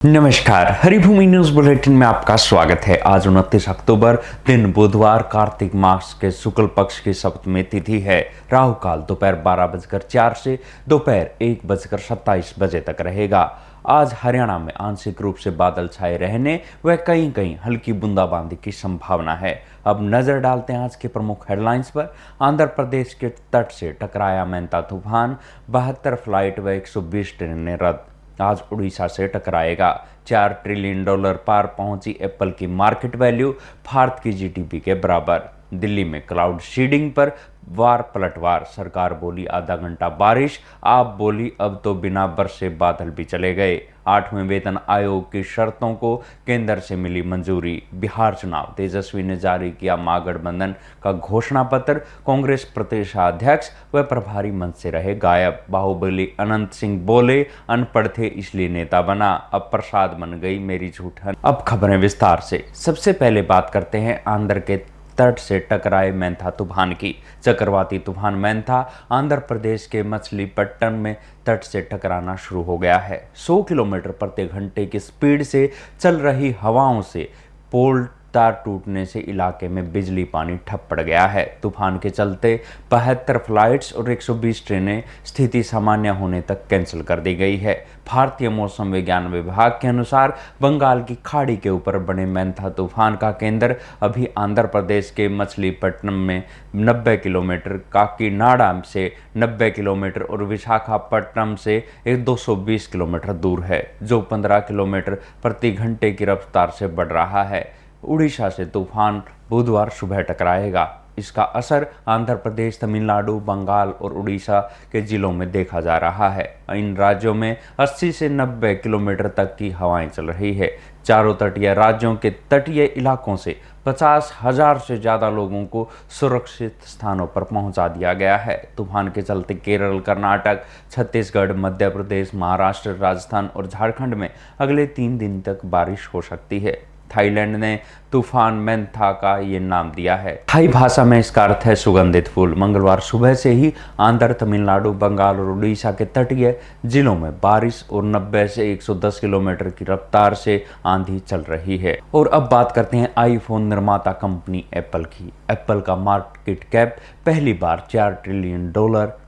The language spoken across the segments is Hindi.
नमस्कार, हरिभूमि न्यूज बुलेटिन में आपका स्वागत है। आज 29 अक्टूबर दिन बुधवार, कार्तिक मास के शुक्ल पक्ष की सप्तमी तिथि है। राहु काल दोपहर 12:04 से दोपहर 1:27 बजे तक रहेगा। आज हरियाणा में आंशिक रूप से बादल छाए रहने व कहीं कहीं हल्की बूंदाबांदी की संभावना है। अब नजर डालते हैं आज के प्रमुख हेडलाइंस पर। आंध्र प्रदेश के तट से टकराया मेंता तूफान, 72 फ्लाइट व 120 ट्रेनें रद्द। आज उड़ीसा से टकराएगा। $4 ट्रिलियन पार पहुंची एप्पल की मार्केट वैल्यू, भारत की जीडीपी के बराबर। दिल्ली में क्लाउड सीडिंग पर वार पलटवार, सरकार बोली आधा घंटा बारिश, आप बोली अब तो बिना बरसे बादल भी चले गए। 8वें वेतन आयोग की शर्तों को केंद्र से मिली मंजूरी। बिहार चुनाव, तेजस्वी ने जारी किया महागठबंधन का घोषणा पत्र, कांग्रेस प्रदेशाध्यक्ष व प्रभारी मंच से रहे गायब। बाहुबली अनंत सिंह बोले अनपढ़ थे इसलिए नेता बना, अब प्रसाद बन गई मेरी झूठन। अब खबरें विस्तार से। सबसे पहले बात करते हैं आंध्र के तट से टकराए मेंथा तूफान की। चक्रवाती तूफान मेंथा आंध्र प्रदेश के मछलीपट्टनम में तट से टकराना शुरू हो गया है। 100 किलोमीटर प्रति घंटे की स्पीड से चल रही हवाओं से पोल तार टूटने से इलाके में बिजली पानी ठप पड़ गया है। तूफान के चलते 72 फ्लाइट्स और 120 ट्रेनें स्थिति सामान्य होने तक कैंसिल कर दी गई है। भारतीय मौसम विज्ञान विभाग के अनुसार बंगाल की खाड़ी के ऊपर बने मेंथा तूफान का केंद्र अभी आंध्र प्रदेश के मछलीपट्टनम में 90 किलोमीटर, काकीनाडा से 90 किलोमीटर और विशाखापट्टनम से 220 किलोमीटर दूर है, जो 15 किलोमीटर प्रति घंटे की रफ्तार से बढ़ रहा है। उड़ीसा से तूफान बुधवार सुबह टकराएगा। इसका असर आंध्र प्रदेश, तमिलनाडु, बंगाल और उड़ीसा के जिलों में देखा जा रहा है। इन राज्यों में 80 से 90 किलोमीटर तक की हवाएं चल रही है। चारों तटीय राज्यों के तटीय इलाकों से 50,000 से ज़्यादा लोगों को सुरक्षित स्थानों पर पहुंचा दिया गया है। तूफान के चलते केरल, कर्नाटक, छत्तीसगढ़, मध्य प्रदेश, महाराष्ट्र, राजस्थान और झारखंड में अगले 3 दिन तक बारिश हो सकती है। थाईलैंड ने तूफान मेंथा का ये नाम दिया है। थाई भाषा में इसका अर्थ है सुगंधित फूल। मंगलवार सुबह से ही आंध्र, तमिलनाडु, बंगाल और उड़ीसा के तटीय जिलों में बारिश और 90 से 110 किलोमीटर की रफ्तार से आंधी चल रही है। और अब बात करते हैं आईफोन निर्माता कंपनी एप्पल की। एप्पल का मार्केट कैप पहली बार $4 ट्रिलियन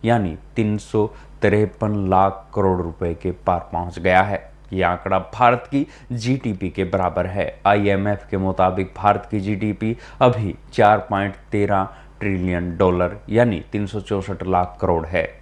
यानी 353 लाख करोड़ रुपए के पार पहुंच गया है। यह आंकड़ा भारत की जीडीपी के बराबर है। आईएमएफ के मुताबिक भारत की जीडीपी अभी $4.13 ट्रिलियन यानी 364 लाख करोड़ है।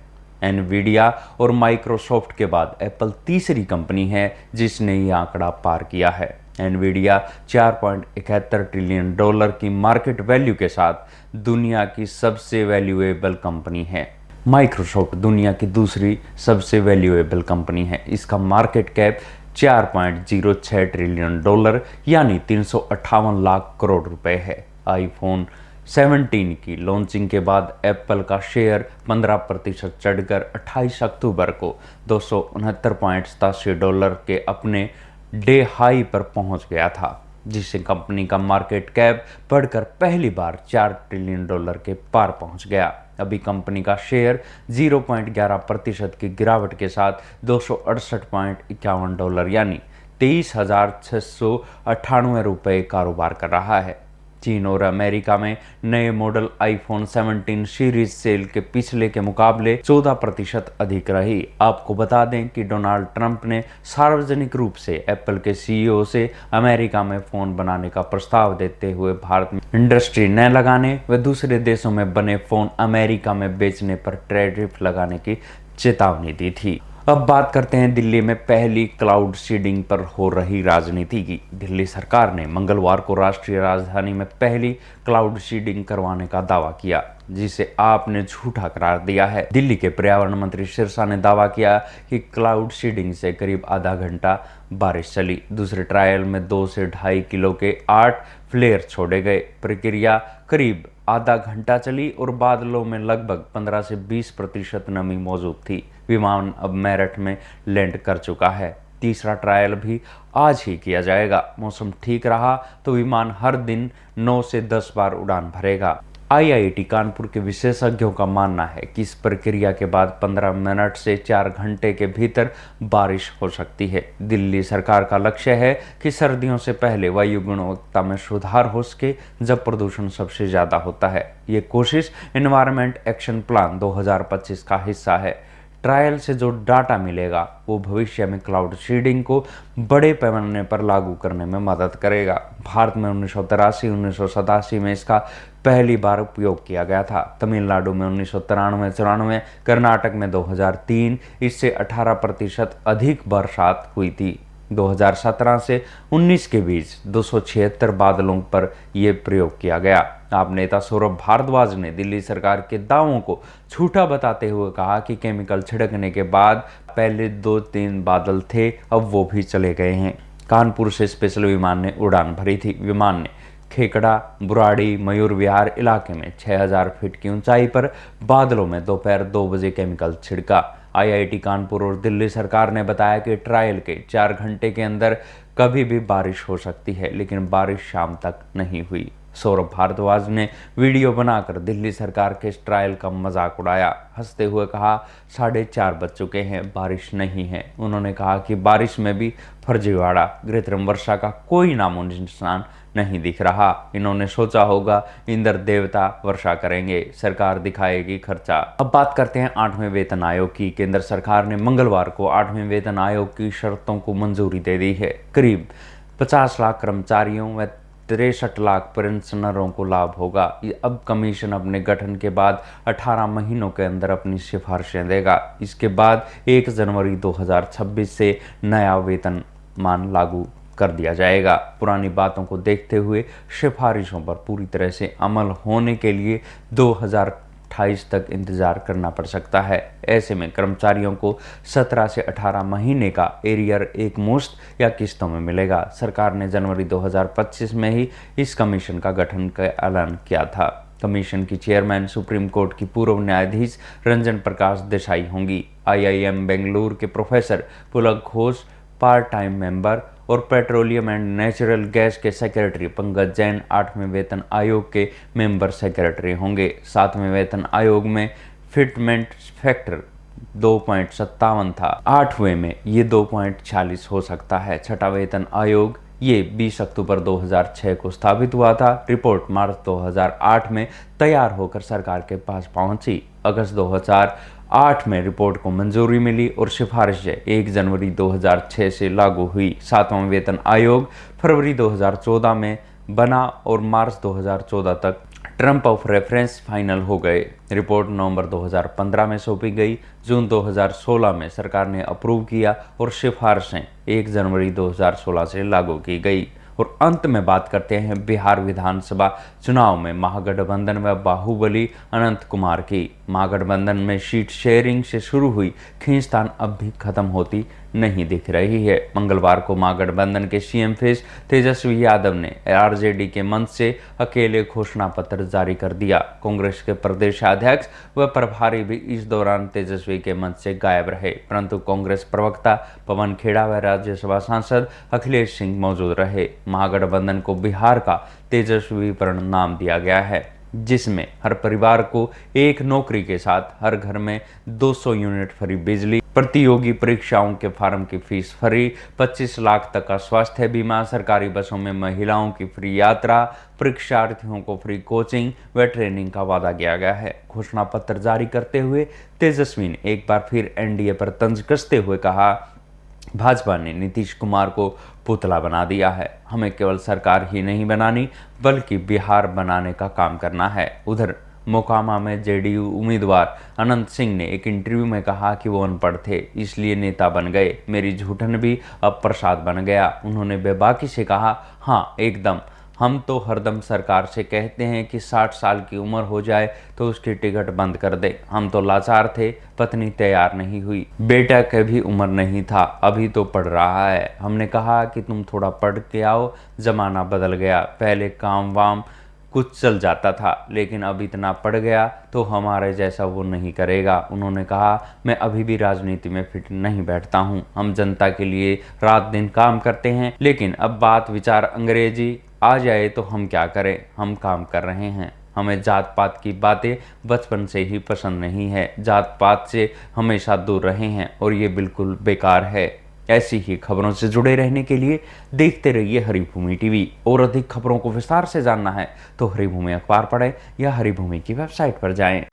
एनवीडिया और माइक्रोसॉफ्ट के बाद एप्पल तीसरी कंपनी है जिसने यह आंकड़ा पार किया है। एनवीडिया $4.71 ट्रिलियन की मार्केट वैल्यू के साथ दुनिया की सबसे वैल्यूएबल कंपनी है। माइक्रोसॉफ्ट दुनिया की दूसरी सबसे वैल्यूएबल कंपनी है। इसका मार्केट कैप $4.06 ट्रिलियन यानी 358 लाख करोड़ रुपए है। आईफोन 17 की लॉन्चिंग के बाद एप्पल का शेयर 15% चढ़कर 28 अक्टूबर को $269.87 के अपने डे हाई पर पहुंच गया था, जिससे कंपनी का मार्केट कैप बढ़कर पहली बार $4 ट्रिलियन के पार पहुंच गया। अभी कंपनी का शेयर 0.11% की गिरावट के साथ $268.51 यानी $23,698 कारोबार कर रहा है। चीन और अमेरिका में नए मॉडल आईफोन 17 सीरीज सेल के पिछले के मुकाबले 14% अधिक रही। आपको बता दें कि डोनाल्ड ट्रंप ने सार्वजनिक रूप से एप्पल के सीईओ से अमेरिका में फ़ोन बनाने का प्रस्ताव देते हुए भारत में इंडस्ट्री न लगाने व दूसरे देशों में बने फ़ोन अमेरिका में बेचने पर टैरिफ लगाने की चेतावनी दी थी। अब बात करते हैं दिल्ली में पहली क्लाउड सीडिंग पर हो रही राजनीति की। दिल्ली सरकार ने मंगलवार को राष्ट्रीय राजधानी में पहली क्लाउड सीडिंग करवाने का दावा किया, जिसे आपने झूठा करार दिया है। दिल्ली के पर्यावरण मंत्री सिरसा ने दावा किया कि क्लाउड सीडिंग से करीब आधा घंटा बारिश चली। दूसरे ट्रायल में 2 से 2.5 किलो के 8 फ्लेयर छोड़े गए। प्रक्रिया करीब आधा घंटा चली और बादलों में लगभग 15 से 20% नमी मौजूद थी। विमान अब मेरठ में लैंड कर चुका है। तीसरा ट्रायल भी आज ही किया जाएगा। मौसम ठीक रहा तो विमान हर दिन 9 से 10 बार उड़ान भरेगा। आईआईटी कानपुर के विशेषज्ञों का मानना है कि इस प्रक्रिया के बाद 15 मिनट से 4 घंटे के भीतर बारिश हो सकती है। दिल्ली सरकार का लक्ष्य है कि सर्दियों से पहले वायु गुणवत्ता में सुधार हो सके, जब प्रदूषण सबसे ज्यादा होता है। ये कोशिश एनवायरमेंट एक्शन प्लान 2025 का हिस्सा है। ट्रायल से जो डाटा मिलेगा वो भविष्य में क्लाउड सीडिंग को बड़े पैमाने पर लागू करने में मदद करेगा। भारत में 1983-1987 में इसका पहली बार उपयोग किया गया था। तमिलनाडु में 1993-94, कर्नाटक में 2003 इससे 18% अधिक बरसात हुई थी। 2017 से 19 के बीच 276 बादलों पर यह प्रयोग किया गया। आप नेता सौरभ भारद्वाज ने दिल्ली सरकार के दावों को झूठा बताते हुए कहा कि केमिकल छिड़कने के बाद पहले 2-3 बादल थे, अब वो भी चले गए हैं। कानपुर से स्पेशल विमान ने उड़ान भरी थी। विमान ने खेकड़ा, बुराड़ी, मयूर विहार इलाके में 6000 फीट की ऊंचाई पर बादलों में दोपहर 2 बजे केमिकल छिड़का। आईआईटी कानपुर और दिल्ली सरकार ने बताया कि ट्रायल के 4 घंटे के अंदर कभी भी बारिश हो सकती है, लेकिन बारिश शाम तक नहीं हुई। सौरभ भारद्वाज ने वीडियो बनाकर दिल्ली सरकार के इस ट्रायल का मजाक उड़ाया। हंसते हुए कहा, 4:30 बज चुके हैं, बारिश नहीं है। उन्होंने कहा कि बारिश में भी फर्जीवाड़ा, कृत्रिम वर्षा का कोई नामो निशान नहीं दिख रहा। इन्होंने सोचा होगा इंद्र देवता वर्षा करेंगे, सरकार दिखाएगी खर्चा। अब बात करते हैं 8वें वेतन आयोग की। केंद्र सरकार ने मंगलवार को 8वें वेतन आयोग की शर्तों को मंजूरी दे दी है। करीब 50 लाख कर्मचारियों व 63 लाख पेंशनरों को लाभ होगा। अब कमीशन अपने गठन के बाद 18 महीनों के अंदर अपनी सिफारिशें देगा। इसके बाद 1 जनवरी 2026 से नया वेतनमान लागू कर दिया जाएगा। पुरानी बातों को देखते हुए सिफारिशों पर पूरी तरह से अमल होने के लिए 2028 तक इंतजार करना पड़ सकता है। ऐसे में कर्मचारियों को 17 से 18 महीने का एरियर एक मुश्त या किस्तों में मिलेगा। सरकार ने जनवरी 2025 में ही इस कमीशन का गठन का ऐलान किया था। कमीशन की चेयरमैन सुप्रीम कोर्ट की पूर्व न्यायाधीश रंजन प्रकाश देसाई होंगी। आईआईएम बेंगलुरु के प्रोफेसर पुलक घोष पार्ट टाइम मेंबर और पेट्रोलियम एंड नेचुरल गैस के सेक्रेटरी पंकज जैन 8वें वेतन आयोग के मेंबर सेक्रेटरी होंगे। 7वें वेतन आयोग में फिटमेंट फैक्टर 2.57 था। 8वें में ये 2.46 हो सकता है। 6वां वेतन आयोग ये 20 अक्टूबर 2006 को स्थापित हुआ था। रिपोर्ट मार्च 2008 में तैयार होकर सरकार के पास पहुंची। अगस्त 2008 में रिपोर्ट को मंजूरी मिली और सिफारिशें 1 जनवरी 2006 से लागू हुई। 7वां वेतन आयोग फरवरी 2014 में बना और मार्च 2014 तक टर्म ऑफ रेफरेंस फाइनल हो गए। रिपोर्ट नवंबर 2015 में सौंपी गई। जून 2016 में सरकार ने अप्रूव किया और सिफारिशें 1 जनवरी 2016 से लागू की गई। और अंत में बात करते हैं बिहार विधानसभा चुनाव में महागठबंधन व बाहुबली अनंत कुमार की। महागठबंधन में सीट शेयरिंग से शुरू हुई खींचतान अब भी खत्म होती नहीं दिख रही है। मंगलवार को महागठबंधन के सीएम फेस तेजस्वी यादव ने आरजेडी के मंच से अकेले घोषणा पत्र जारी कर दिया। कांग्रेस के प्रदेशाध्यक्ष व प्रभारी भी इस दौरान तेजस्वी के मंच से गायब रहे, परंतु कांग्रेस प्रवक्ता पवन खेड़ा व राज्यसभा सांसद अखिलेश सिंह मौजूद रहे। महागठबंधन को बिहार का तेजस्वीकरण नाम दिया गया है, जिसमें हर परिवार को एक नौकरी के साथ हर घर में 200 यूनिट फ्री बिजली, प्रतियोगी परीक्षाओं के फॉर्म की फीस फ्री, 25 लाख तक का स्वास्थ्य बीमा, सरकारी बसों में महिलाओं की फ्री यात्रा, परीक्षार्थियों को फ्री कोचिंग व ट्रेनिंग का वादा किया गया है। घोषणा पत्र जारी करते हुए तेजस्वी ने एक बार फिर एनडीए पर तंज कसते हुए कहा, भाजपा ने नीतीश कुमार को पुतला बना दिया है। हमें केवल सरकार ही नहीं बनानी बल्कि बिहार बनाने का काम करना है। उधर मोकामा में जेडीयू उम्मीदवार अनंत सिंह ने एक इंटरव्यू में कहा कि वो अनपढ़ थे इसलिए नेता बन गए। मेरी झूठन भी अब प्रसाद बन गया। उन्होंने बेबाकी से कहा, हाँ एकदम, हम तो हरदम सरकार से कहते हैं कि 60 साल की उम्र हो जाए तो उसकी टिकट बंद कर दे। हम तो लाचार थे, पत्नी तैयार नहीं हुई, बेटा की भी उम्र नहीं था, अभी तो पढ़ रहा है। हमने कहा कि तुम थोड़ा पढ़ के आओ, जमाना बदल गया, पहले काम वाम कुछ चल जाता था, लेकिन अब इतना पड़ गया तो हमारे जैसा वो नहीं करेगा। उन्होंने कहा, मैं अभी भी राजनीति में फिट नहीं बैठता हूँ। हम जनता के लिए रात दिन काम करते हैं, लेकिन अब बात विचार अंग्रेजी आ जाए तो हम क्या करें, हम काम कर रहे हैं। हमें जात पात की बातें बचपन से ही पसंद नहीं है। जात पात से हमेशा दूर रहे हैं और ये बिल्कुल बेकार है। ऐसी ही खबरों से जुड़े रहने के लिए देखते रहिए हरिभूमि टीवी। और अधिक खबरों को विस्तार से जानना है तो हरिभूमि अखबार पढ़ें या हरिभूमि की वेबसाइट पर जाएं।